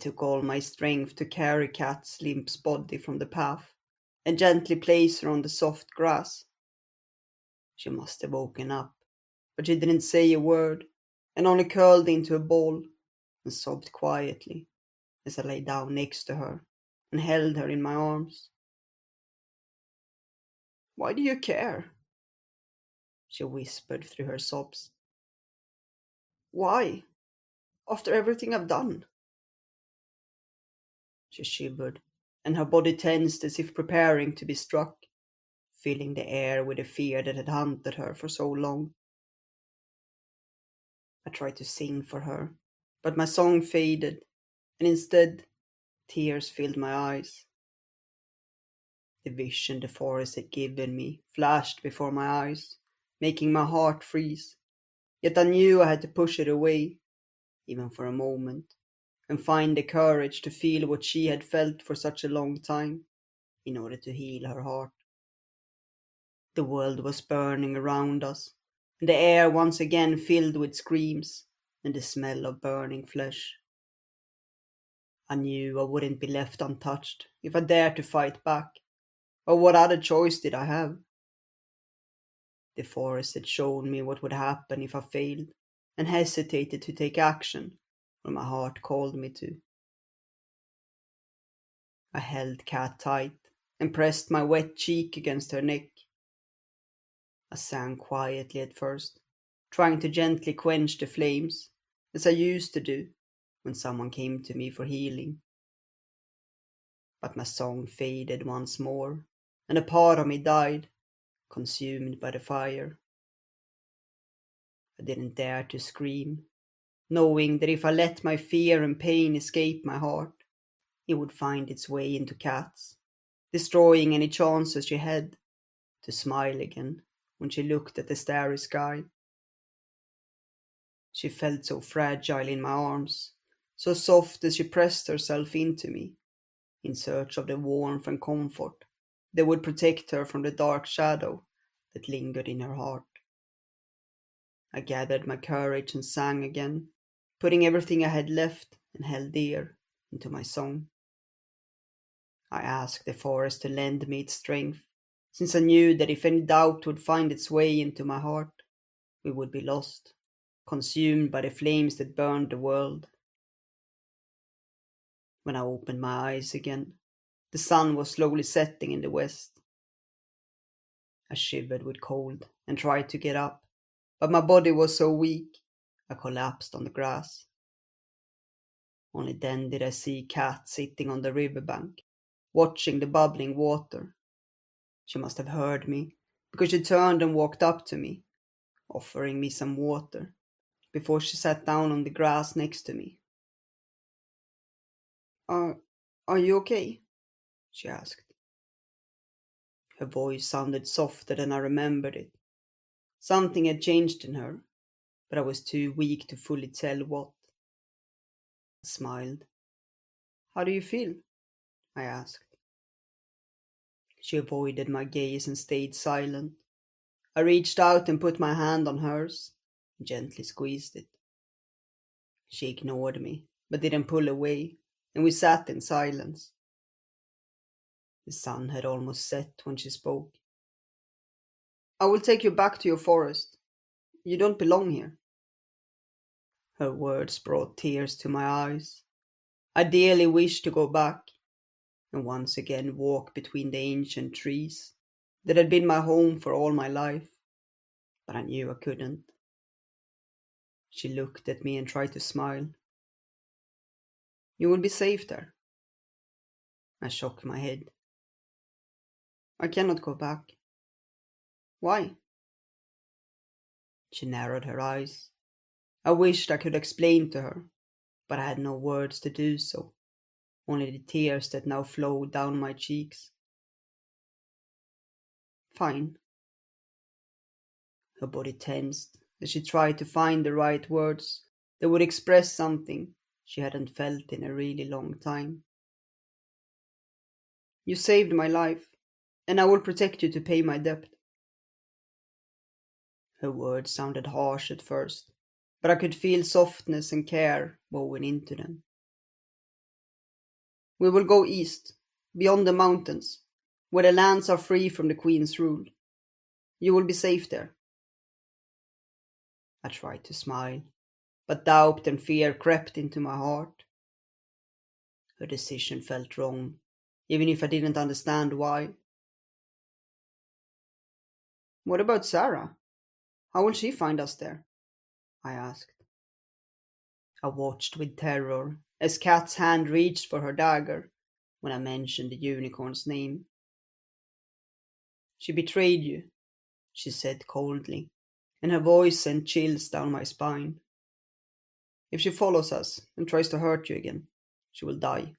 took all my strength to carry Cat's limp body from the path and gently place her on the soft grass. She must have woken up, but she didn't say a word and only curled into a ball and sobbed quietly as I lay down next to her and held her in my arms. "Why do you care?" she whispered through her sobs. "Why? After everything I've done?" She shivered, and her body tensed as if preparing to be struck, filling the air with the fear that had haunted her for so long. I tried to sing for her, but my song faded, and instead tears filled my eyes. The vision the forest had given me flashed before my eyes, making my heart freeze. Yet I knew I had to push it away, even for a moment, and find the courage to feel what she had felt for such a long time, in order to heal her heart. The world was burning around us, and the air once again filled with screams and the smell of burning flesh. I knew I wouldn't be left untouched if I dared to fight back, but what other choice did I have? The forest had shown me what would happen if I failed, and hesitated to take action when my heart called me to. I held Cat tight and pressed my wet cheek against her neck. I sang quietly at first, trying to gently quench the flames, as I used to do when someone came to me for healing. But my song faded once more, and a part of me died, consumed by the fire. I didn't dare to scream, knowing that if I let my fear and pain escape my heart, it would find its way into Cat's, destroying any chances she had to smile again when she looked at the starry sky. She felt so fragile in my arms, so soft as she pressed herself into me, in search of the warmth and comfort that would protect her from the dark shadow that lingered in her heart. I gathered my courage and sang again, putting everything I had left and held dear into my song. I asked the forest to lend me its strength, since I knew that if any doubt would find its way into my heart, we would be lost, consumed by the flames that burned the world. When I opened my eyes again, the sun was slowly setting in the west. I shivered with cold and tried to get up, but my body was so weak I collapsed on the grass. Only then did I see Cat sitting on the riverbank, watching the bubbling water. She must have heard me, because she turned and walked up to me, offering me some water, before she sat down on the grass next to me. Are, are you okay?" she asked. Her voice sounded softer than I remembered it. Something had changed in her, but I was too weak to fully tell what. I smiled. "How do you feel?" I asked. She avoided my gaze and stayed silent. I reached out and put my hand on hers, and gently squeezed it. She ignored me, but didn't pull away, and we sat in silence. The sun had almost set when she spoke. "I will take you back to your forest. You don't belong here." Her words brought tears to my eyes. I dearly wished to go back, and once again walk between the ancient trees that had been my home for all my life, but I knew I couldn't. She looked at me and tried to smile. "You will be safe there." I shook my head. "I cannot go back." "Why?" She narrowed her eyes. I wished I could explain to her, but I had no words to do so, only the tears that now flowed down my cheeks. "Fine." Her body tensed as she tried to find the right words that would express something she hadn't felt in a really long time. "You saved my life, and I will protect you to pay my debt." Her words sounded harsh at first, but I could feel softness and care woven into them. We will go east, beyond the mountains, where the lands are free from the Queen's rule. You will be safe there. I tried to smile, but doubt and fear crept into my heart. Her decision felt wrong, even if I didn't understand why. What about Sarah? How will she find us there? I asked. I watched with terror as Kat's hand reached for her dagger when I mentioned the unicorn's name. She betrayed you, she said coldly, and her voice sent chills down my spine. If she follows us and tries to hurt you again, she will die.